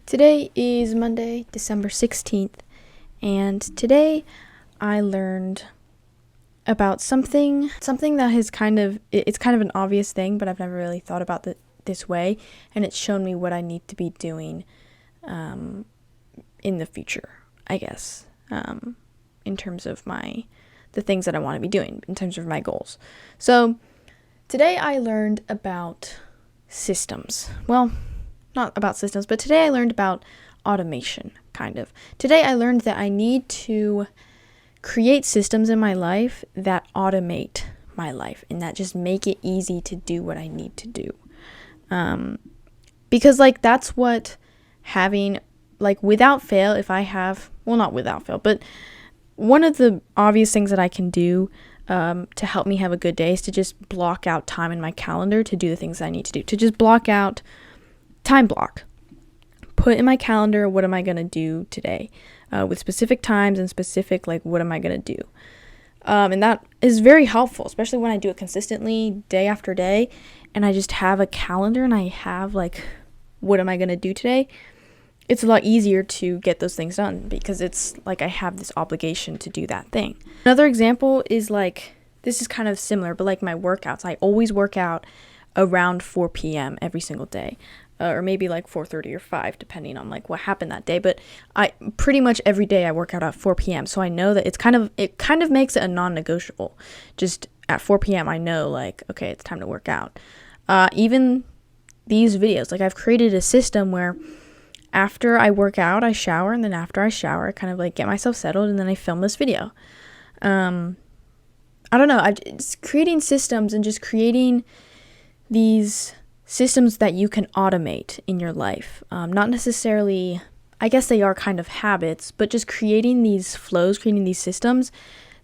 Today is Monday, December 16th, and today I learned about something that has it's kind of an obvious thing, but I've never really thought about this way, and it's shown me what I need to be doing in the future, I guess, in terms of the things that I want to be doing, in terms of my goals. So today I learned about systems. Well, not about systems, but today I learned about automation, kind of. Today I learned that I need to create systems in my life that automate my life and that just make it easy to do what I need to do. Because that's what having, without fail, not without fail, but one of the obvious things that I can do to help me have a good day is to just block out time in my calendar to do the things I need to do, to just block out time block. Put in my calendar, what am I going to do today? With specific times and specific, what am I going to do? And that is very helpful, especially when I do it consistently day after day. And I just have a calendar and I have, what am I going to do today? It's a lot easier to get those things done because it's I have this obligation to do that thing. Another example is this is kind of similar, but my workouts. I always work out around 4 p.m. every single day. Or maybe 4:30 or 5, depending on what happened that day. But I pretty much every day I work out at 4 p.m. So I know that it kind of makes it a non-negotiable. Just at 4 p.m. I know okay, it's time to work out. Even these videos, I've created a system where after I work out, I shower, and then after I shower, I kind of get myself settled, and then I film this video. I don't know. It's creating systems and just creating these systems that you can automate in your life. Not necessarily, I guess they are kind of habits, but just creating these flows, creating these systems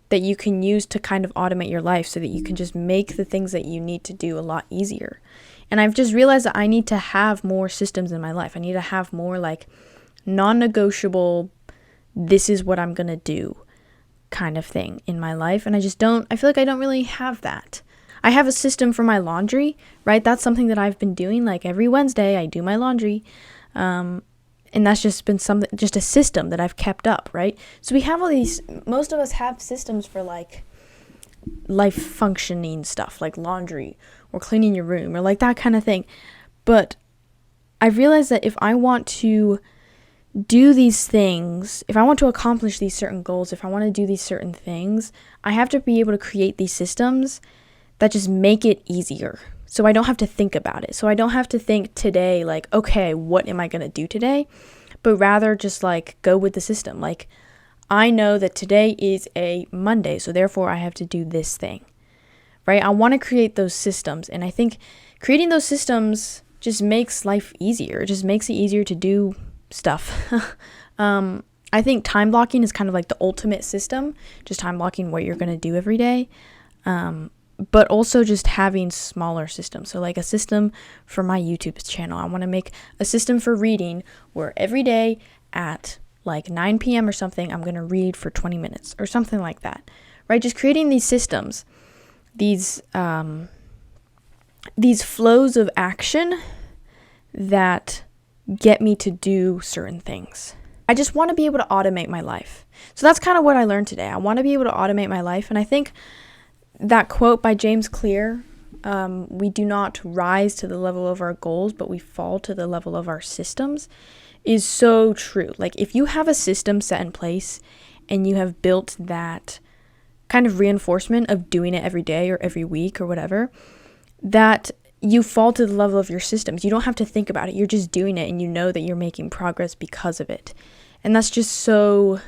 that you can use to kind of automate your life so that you can just make the things that you need to do a lot easier. And I've just realized that I need to have more systems in my life. I need to have more non-negotiable, this is what I'm going to do kind of thing in my life. And I feel like I don't really have that. I have a system for my laundry, right? That's something that I've been doing. Every Wednesday, I do my laundry. And that's just been just a system that I've kept up, right? So we have most of us have systems for life functioning stuff, like laundry or cleaning your room or that kind of thing. But I realized that if I want to do these things, if I want to accomplish these certain goals, if I want to do these certain things, I have to be able to create these systems that just make it easier. So I don't have to think about it. So I don't have to think today, okay, what am I going to do today? But rather just go with the system. I know that today is a Monday, so therefore I have to do this thing, right? I want to create those systems. And I think creating those systems just makes life easier. It just makes it easier to do stuff. I think time blocking is kind of the ultimate system, just time blocking what you're going to do every day. But also just having smaller systems. So a system for my YouTube channel. I want to make a system for reading where every day at 9 p.m. or something, I'm going to read for 20 minutes or something like that, right? Just creating these systems, these flows of action that get me to do certain things. I just want to be able to automate my life. So that's kind of what I learned today. I want to be able to automate my life. And I think that quote by James Clear, we do not rise to the level of our goals, but we fall to the level of our systems, is so true. If you have a system set in place and you have built that kind of reinforcement of doing it every day or every week or whatever, that you fall to the level of your systems. You don't have to think about it. You're just doing it and you know that you're making progress because of it. And that's just so...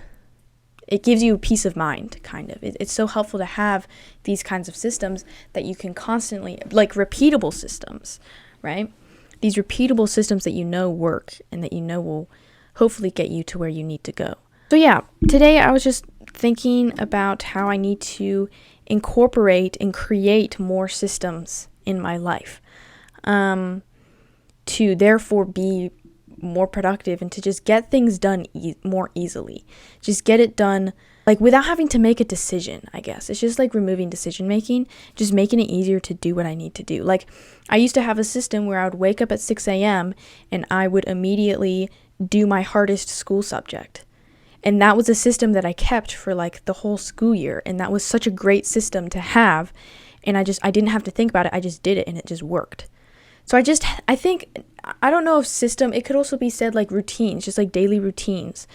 It gives you peace of mind, kind of. It's so helpful to have these kinds of systems that you can constantly, repeatable systems, right? These repeatable systems that work and that will hopefully get you to where you need to go. So yeah, today I was just thinking about how I need to incorporate and create more systems in my life to therefore be more productive and to just get things done more easily. Just get it done without having to make a decision, I guess. It's just removing decision making, just making it easier to do what I need to do. I used to have a system where I would wake up at 6 a.m. and I would immediately do my hardest school subject. And that was a system that I kept for like the whole school year. And that was such a great system to have. And I didn't have to think about it. I just did it and it just worked. So I think, I don't know if system, it could also be said like routines, just like daily routines,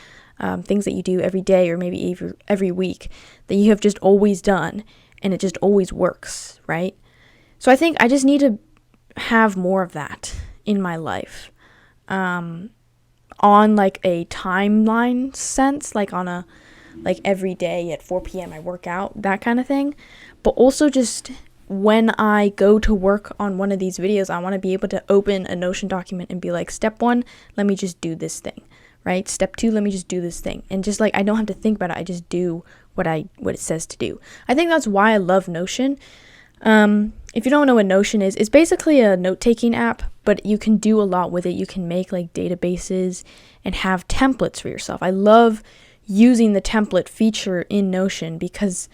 things that you do every day or maybe every week that you have just always done and it just always works, right? So I think I just need to have more of that in my life, on like a timeline sense, like on a, like every day at 4 p.m. I work out, that kind of thing. But also just when I go to work on one of these videos, I want to be able to open a Notion document and be like, step 1, let me just do this thing, right? Step 2, let me just do this thing. And just like, I don't have to think about it. I just do what it says to do. I think that's why I love Notion. If you don't know what Notion is, it's basically a note-taking app, but you can do a lot with it. You can make like databases and have templates for yourself. I love using the template feature in Notion because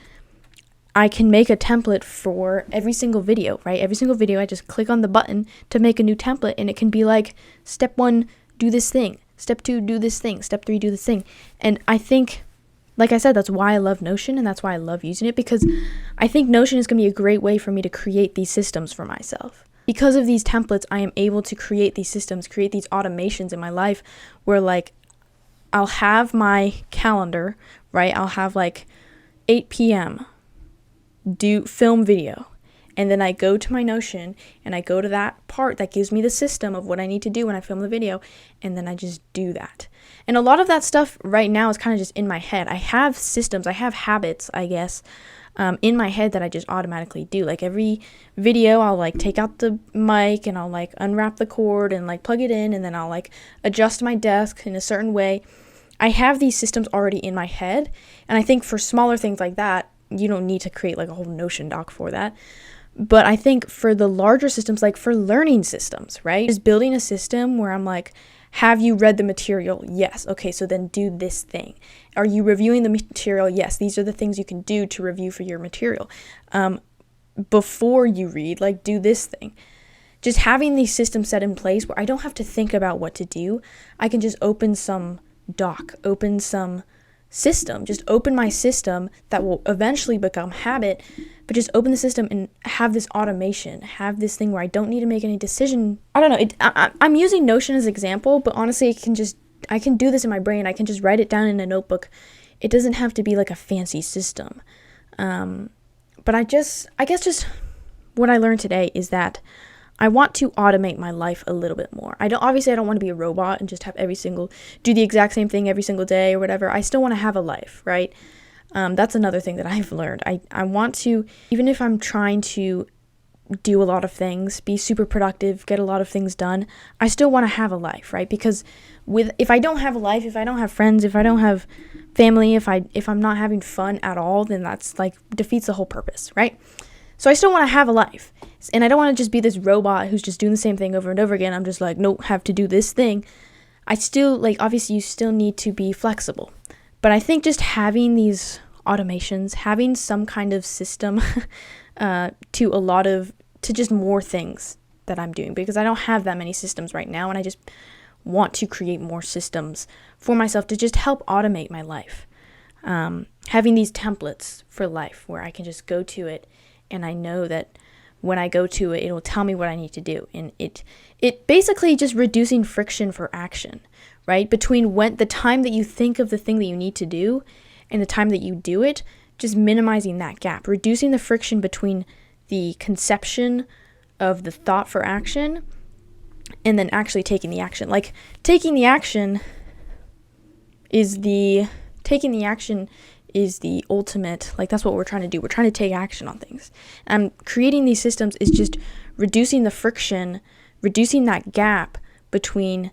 I can make a template for every single video, right? Every single video, I just click on the button to make a new template, and it can be like, step 1, do this thing. Step 2, do this thing. Step 3, do this thing. And I think, like I said, that's why I love Notion, and that's why I love using it, because I think Notion is going to be a great way for me to create these systems for myself. Because of these templates, I am able to create these systems, create these automations in my life where like I'll have my calendar, right? I'll have like 8 p.m. do film video. And then I go to my Notion and I go to that part that gives me the system of what I need to do when I film the video. And then I just do that. And a lot of that stuff right now is kind of just in my head. I have systems, I have habits, I guess, in my head that I just automatically do. Like every video, I'll like take out the mic and I'll like unwrap the cord and like plug it in. And then I'll like adjust my desk in a certain way. I have these systems already in my head. And I think for smaller things like that, you don't need to create like a whole Notion doc for that. But I think for the larger systems, like for learning systems, right? Just building a system where I'm like, have you read the material? Yes. Okay, so then do this thing. Are you reviewing the material? Yes. These are the things you can do to review for your material. Before you read, like do this thing. Just having these systems set in place where I don't have to think about what to do. I can just open some doc, open some system, just open my system that will eventually become habit, but just open the system and have this automation, have this thing where I don't need to make any decision. I don't know. I'm using Notion as an example, but honestly, I can do this in my brain. I can just write it down in a notebook. It doesn't have to be like a fancy system. But I guess just what I learned today is that I want to automate my life a little bit more. I don't want to be a robot and just have do the exact same thing every single day or whatever. I still want to have a life, right? That's another thing that I've learned. I want to, even if I'm trying to do a lot of things, be super productive, get a lot of things done, I still want to have a life, right? Because if I don't have a life, if I don't have friends, if I don't have family, if I'm not having fun at all, then that's like defeats the whole purpose, right? So I still want to have a life. And I don't want to just be this robot who's just doing the same thing over and over again. I'm just like, nope, have to do this thing. I still, like, obviously you still need to be flexible. But I think just having these automations, having some kind of system to just more things that I'm doing, because I don't have that many systems right now, and I just want to create more systems for myself to just help automate my life. Having these templates for life where I can just go to it, and I know that when I go to it, it'll tell me what I need to do. And it basically just reducing friction for action, right? Between the time that you think of the thing that you need to do and the time that you do it, just minimizing that gap, reducing the friction between the conception of the thought for action and then actually taking the action. Like taking the action is the ultimate, like that's what we're trying to do. We're trying to take action on things. And creating these systems is just reducing the friction, reducing that gap between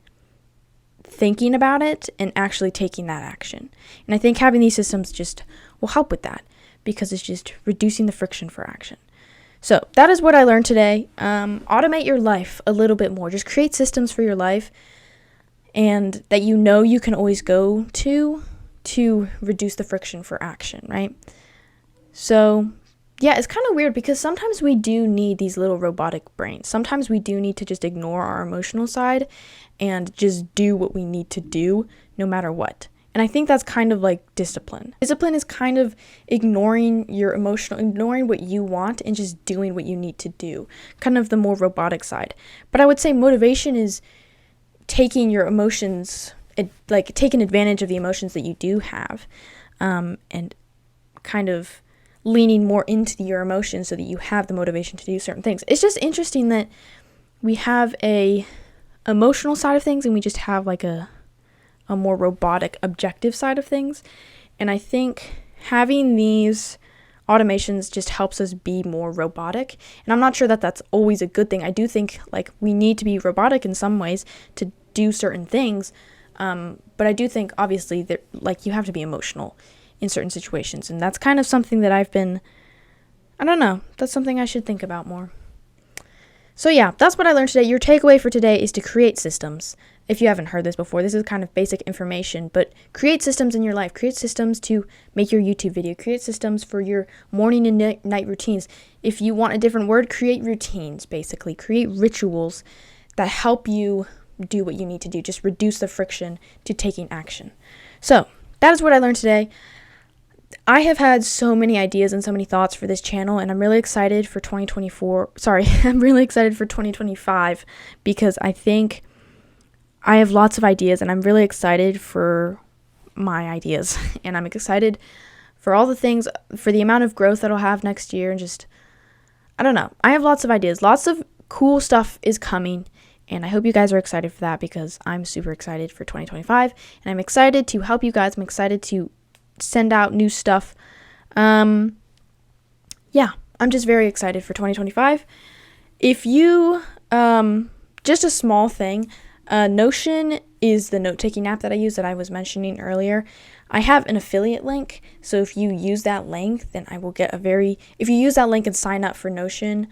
thinking about it and actually taking that action. And I think having these systems just will help with that, because it's just reducing the friction for action. So that is what I learned today. Automate your life a little bit more. Just create systems for your life and that you can always go to reduce the friction for action, right? So yeah, it's kind of weird because sometimes we do need these little robotic brains. Sometimes we do need to just ignore our emotional side and just do what we need to do no matter what. And I think that's kind of like discipline. Discipline is kind of ignoring your emotional, ignoring what you want and just doing what you need to do. Kind of the more robotic side. But I would say motivation is taking your emotions, like taking advantage of the emotions that you do have, and kind of leaning more into your emotions so that you have the motivation to do certain things. It's just interesting that we have a emotional side of things and we just have like a more robotic objective side of things. And I think having these automations just helps us be more robotic. And I'm not sure that that's always a good thing. I do think like we need to be robotic in some ways to do certain things. But I do think obviously that like you have to be emotional in certain situations. And that's kind of something that I don't know, that's something I should think about more. So yeah, that's what I learned today. Your takeaway for today is to create systems. If you haven't heard this before, this is kind of basic information, but create systems in your life. Create systems to make your YouTube video. Create systems for your morning and night routines. If you want a different word, create routines, basically. Create rituals that help you do what you need to do. Just reduce the friction to taking action. So that is what I learned today. I have had so many ideas and so many thoughts for this channel, and I'm really excited for 2024. I'm really excited for 2025 because I think I have lots of ideas, and I'm really excited for my ideas. And I'm excited for all the things, for the amount of growth that I'll have next year, and just, I don't know. I have lots of ideas. Lots of cool stuff is coming, and I hope you guys are excited for that because I'm super excited for 2025, and I'm excited to help you guys. I'm excited to send out new stuff. Yeah, I'm just very excited for 2025. If you, just a small thing, Notion is the note-taking app that I use that I was mentioning earlier. I have an affiliate link, so if you use that link, then I will get if you use that link and sign up for Notion,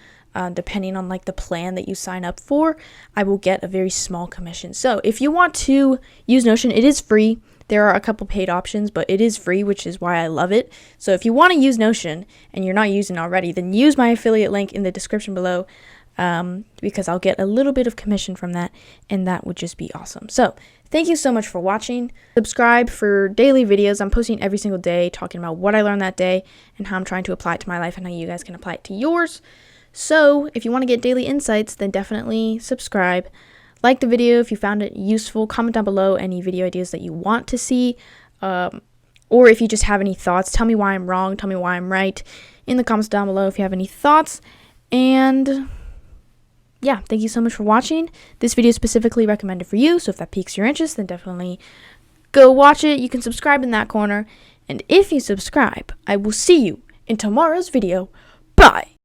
depending on like the plan that you sign up for, I will get a very small commission. So if you want to use Notion, it is free. There are a couple paid options, but it is free, which is why I love it. So if you want to use Notion and you're not using it already, then use my affiliate link in the description below, because I'll get a little bit of commission from that, and that would just be awesome. So thank you so much for watching. Subscribe for daily videos. I'm posting every single day talking about what I learned that day and how I'm trying to apply it to my life and how you guys can apply it to yours. So if you want to get daily insights, then definitely subscribe. Like the video if you found it useful. Comment down below any video ideas that you want to see. Or if you just have any thoughts, tell me why I'm wrong, tell me why I'm right in the comments down below if you have any thoughts. And yeah, thank you so much for watching. This video is specifically recommended for you, so if that piques your interest, then definitely go watch it. You can subscribe in that corner. And if you subscribe, I will see you in tomorrow's video. Bye!